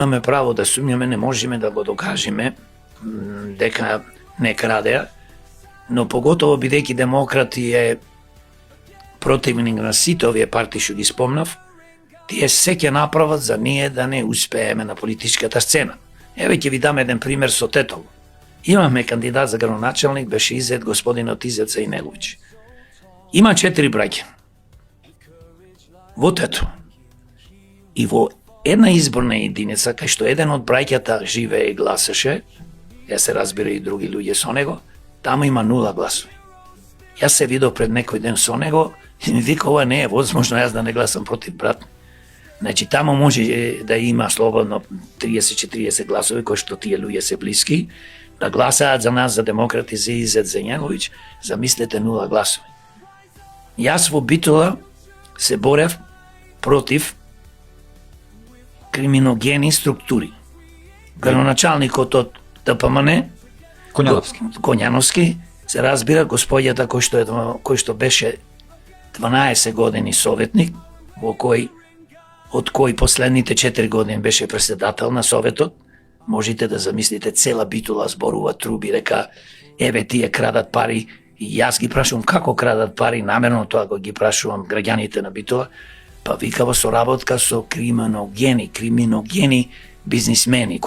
Имаме право да сумњаме, не можеме да го докажеме дека не крадеа, но поготово бидејќи демократи е противник на сите овие партии што ги спомнав, тие се ќе направат за ние да не успееме на политичката сцена. Еве ќе ви дам еден пример со Тетово. Имаме кандидат за градоначалник, беше изет господинот Изет Заинеловиќ. Има 4 браќа во Тетово. И во една изборна единица, кај што еден од браќата живее и гласаше, ја се разбира и други луѓе со него, таму има 0 гласови. Јас се видов пред некој ден со него и ми вика, ова не е возможно јас да не гласам против брат. Значи, таму може да има слободно 30-40 гласови, кои што тие луѓе се блиски, да гласаат за нас, за демократи, за Изет Заинеловиќ, замислете 0 гласови. Јас во Битола се борев против криминогени структури. Градоначалникот од ДПМН, Коњановски, се разбира господјата кој што беше 12 години советник, од кој последните 4 години беше председател на советот. Можете да замислите, цела Битола зборува, труби, река, еве тие крадат пари, и јас ги прашувам како крадат пари, намерно тоа го ги прашувам граѓаните на Битола, па вика во соработка со криминогени бизнисмени,